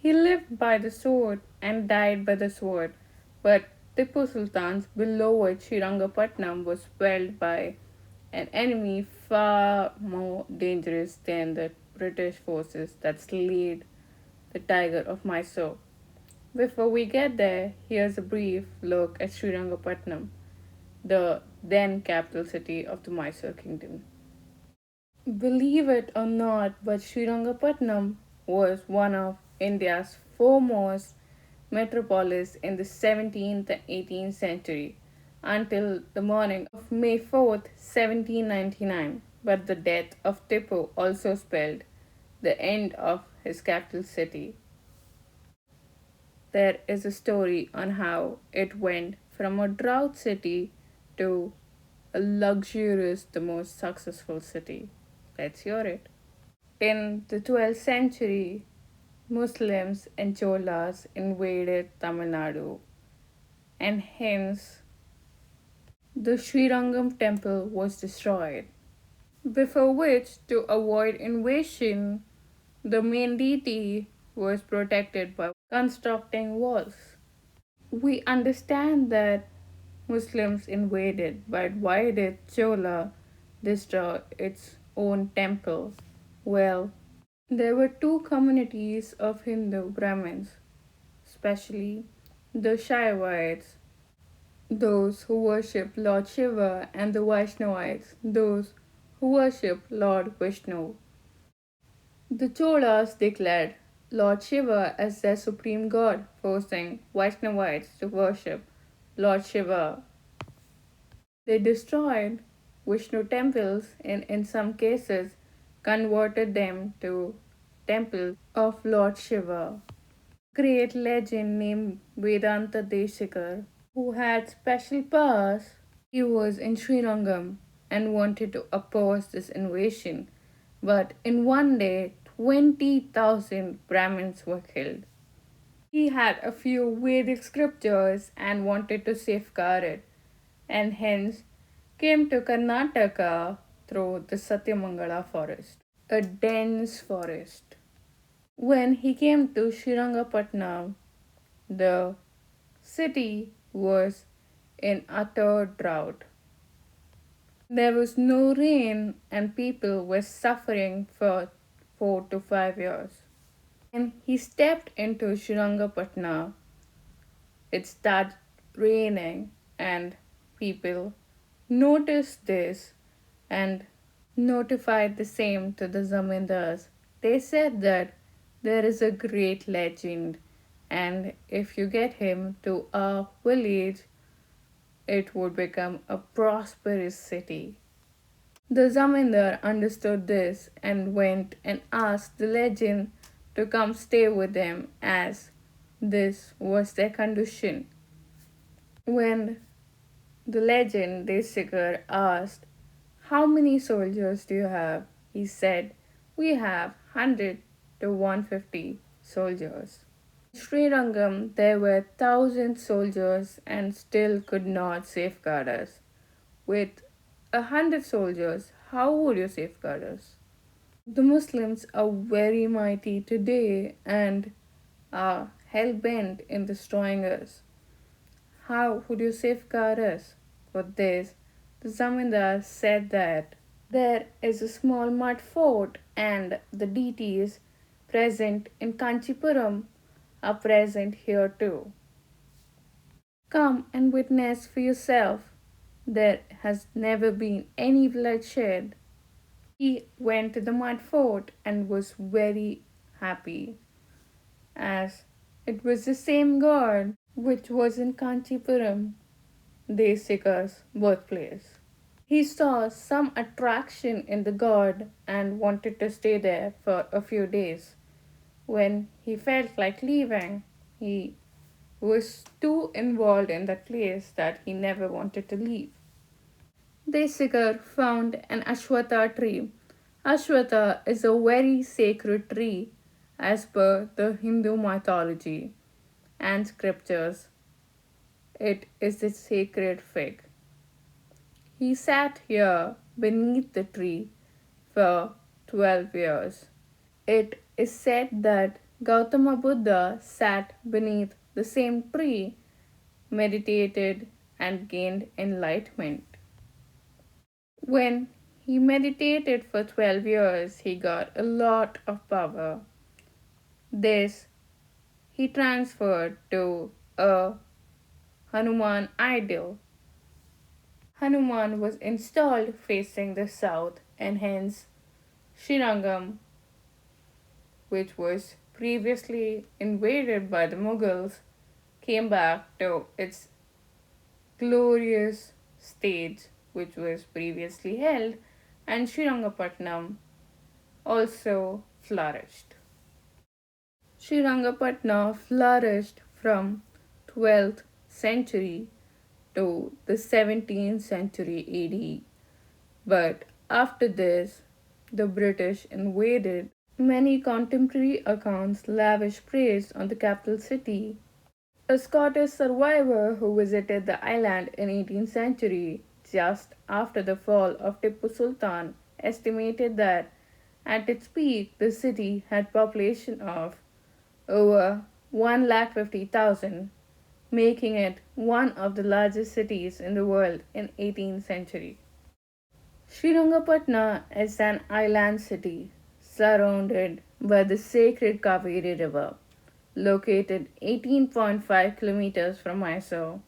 He lived by the sword and died by the sword, but Tipu Sultan's beloved Srirangapatnam was swelled by an enemy far more dangerous than the British forces that slayed the tiger of Mysore. Before we get there, here's a brief look at Srirangapatnam, the then capital city of the Mysore kingdom. Believe it or not, but Srirangapatnam was one of India's foremost metropolis in the 17th and 18th century until the morning of May 4th, 1799. But the death of Tipu also spelled the end of his capital city. There is a story on how it went from a drought city to a luxurious, the most successful city. Let's hear it. In the 12th century, Muslims and Cholas invaded Tamil Nadu, and hence the Srirangam temple was destroyed. Before which, to avoid invasion, the main deity was protected by constructing walls. We understand that Muslims invaded, but why did Chola destroy its own temple? Well, there were two communities of Hindu Brahmins, especially the Shaivites, those who worship Lord Shiva, and the Vaishnavites, those who worship Lord Vishnu. The Cholas declared Lord Shiva as their supreme god, forcing Vaishnavites to worship Lord Shiva. They destroyed Vishnu temples and, in some cases, converted them to temples of Lord Shiva. Great legend named Vedanta Desikar, who had special powers. He was in Srirangam and wanted to oppose this invasion, but in one day 20,000 Brahmins were killed. He had a few Vedic scriptures and wanted to safeguard it, and hence came to Karnataka through the Satyamangala forest, a dense forest. When he came to Srirangapatna, the city was in utter drought. There was no rain, and people were suffering for 4 to 5 years. When he stepped into Srirangapatna, it started raining, and people noticed this and notified the same to the zamindars. They said that there is a great legend, and if you get him to our village, it would become a prosperous city. The zamindar understood this and went and asked the legend to come stay with them, as this was their condition. When the legend Desikar asked, "How many soldiers do you have?" he said, "We have 100 to 150 soldiers." In Srirangam, there were 1,000 soldiers and still could not safeguard us. With 100 soldiers, how would you safeguard us? The Muslims are very mighty today and are hell bent in destroying us. How would you safeguard us? For this, the Zamindar said that there is a small mud fort and the deities present in Kanchipuram are present here too. Come and witness for yourself. There has never been any bloodshed. He went to the mud fort and was very happy, as it was the same god which was in Kanchipuram, Desikar's birthplace. He saw some attraction in the god and wanted to stay there for a few days. When he felt like leaving, he was too involved in that place that he never wanted to leave. Desikar found an Ashwatha tree. Ashwatha is a very sacred tree as per the Hindu mythology and scriptures. It is the sacred fig. He sat here beneath the tree for 12 years. It is said that Gautama Buddha sat beneath the same tree, meditated, and gained enlightenment. When he meditated for 12 years, he got a lot of power. This he transferred to a Hanuman idol. Hanuman was installed facing the south, and hence Srirangam, which was previously invaded by the Mughals, came back to its glorious stage which was previously held, and Srirangapatnam also flourished. Srirangapatna flourished from 12th century to the 17th century AD, but after this the British invaded. Many contemporary accounts lavish praise on the capital city. A Scottish survivor who visited the island in 18th century just after the fall of Tipu Sultan estimated that at its peak the city had population of over 150,000, making it one of the largest cities in the world in 18th century. Srirangapatna is an island city surrounded by the sacred Kaveri River, located 18.5 kilometers from Mysore.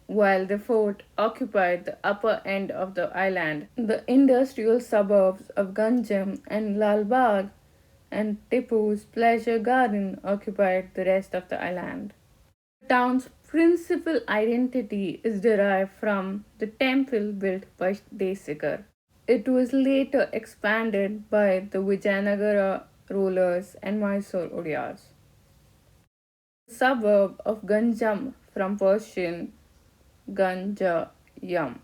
While the fort occupied the upper end of the island, the industrial suburbs of Ganjam and Bagh and Tipu's pleasure garden occupied the rest of the island. The town's principal identity is derived from the temple built by Desikar. It was later expanded by the Vijayanagara rulers and Mysore Odiyas. The suburb of Ganjam, from Persian Ganjam,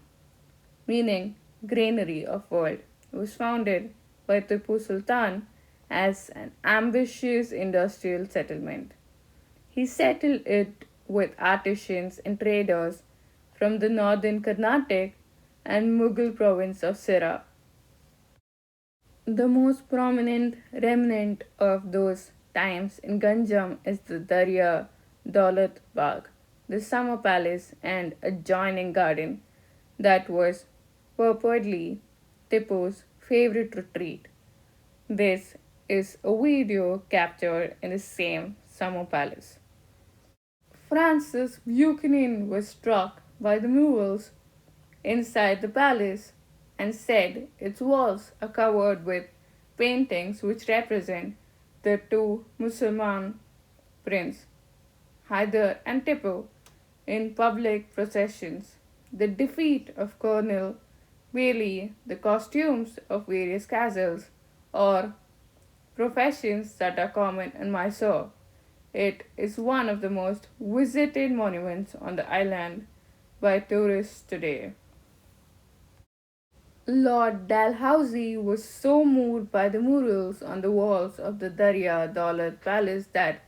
meaning granary of world, was founded by Tipu Sultan as an ambitious industrial settlement. He settled it with artisans and traders from the northern Carnatic and Mughal province of Sirah. The most prominent remnant of those times in Ganjam is the Daria, Daulat Bagh, the summer palace and adjoining garden that was purportedly Tipu's favorite retreat. This is a video captured in the same summer palace. Francis Buchanan was struck by the murals inside the palace and said its walls are covered with paintings which represent the two Muslim princes, Hyder and Tipu, in public processions, the defeat of Colonel Bailey, the costumes of various castles, or professions that are common in Mysore. It is one of the most visited monuments on the island by tourists today. Lord Dalhousie was so moved by the murals on the walls of the Daria Daulat Palace that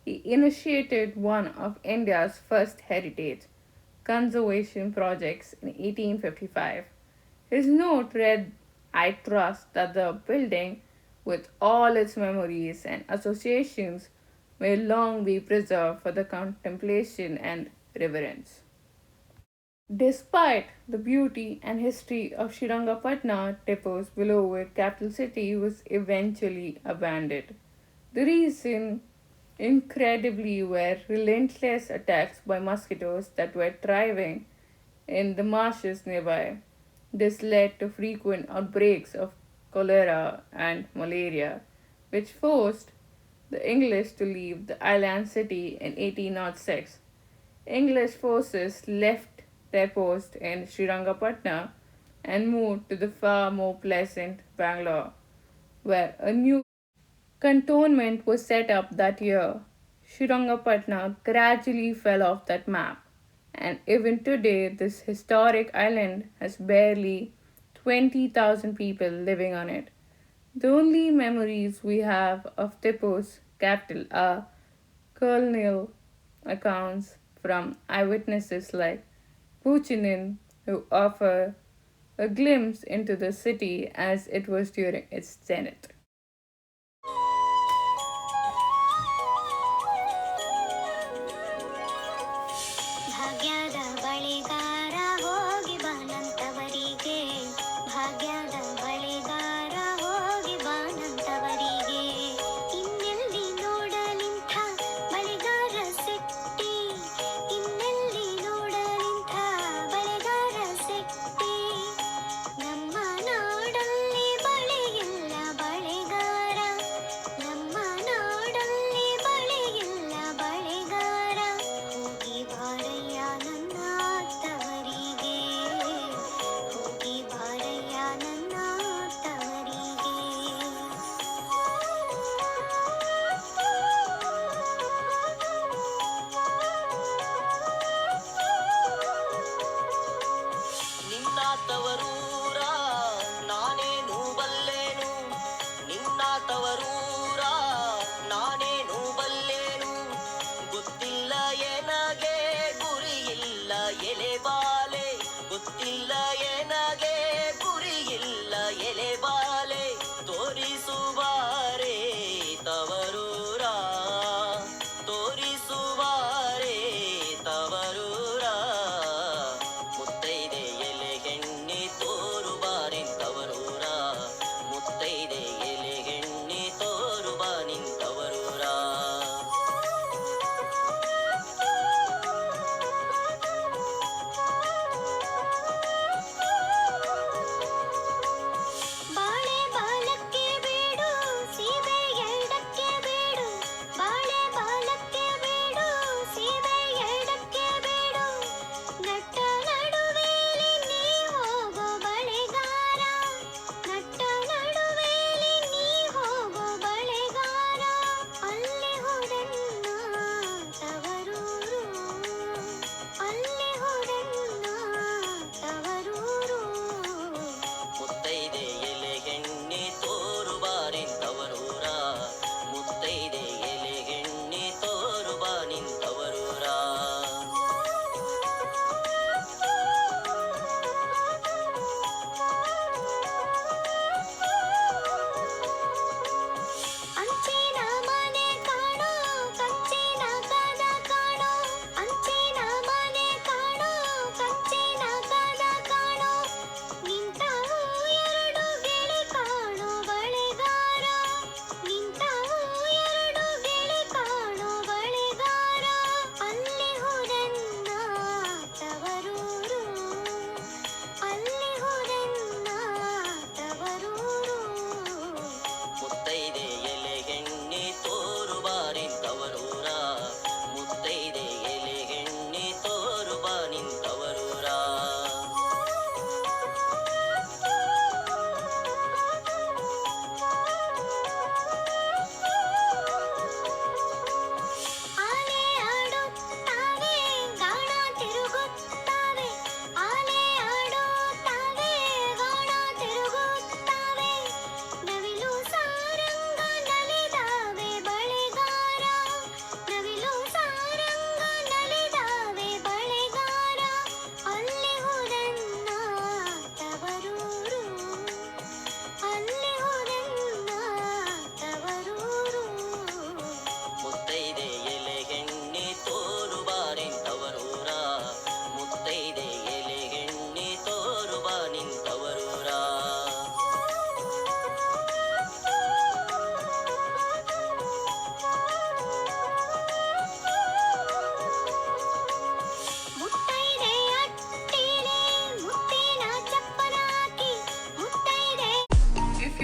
he initiated one of India's first heritage conservation projects in 1855. His note read, "I trust that the building, with all its memories and associations, may long be preserved for the contemplation and reverence." Despite the beauty and history of Srirangapatna, Tipu's beloved capital city was eventually abandoned. The reason, incredibly, were relentless attacks by mosquitoes that were thriving in the marshes nearby. This led to frequent outbreaks of cholera and malaria, which forced the English to leave the island city in 1806. English forces left their post in Srirangapatna and moved to the far more pleasant Bangalore, where a new cantonment was set up that year. Srirangapatna gradually fell off that map, and even today, this historic island has barely 20,000 people living on it. The only memories we have of Tipu's capital are colonial accounts from eyewitnesses like Buchanan, who offer a glimpse into the city as it was during its zenith.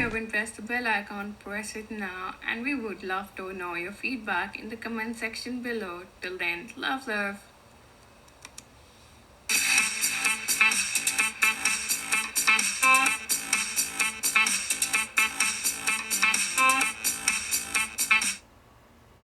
you haven't pressed the bell icon, press it now, and we would love to know your feedback in the comment section below. Till then, love, love.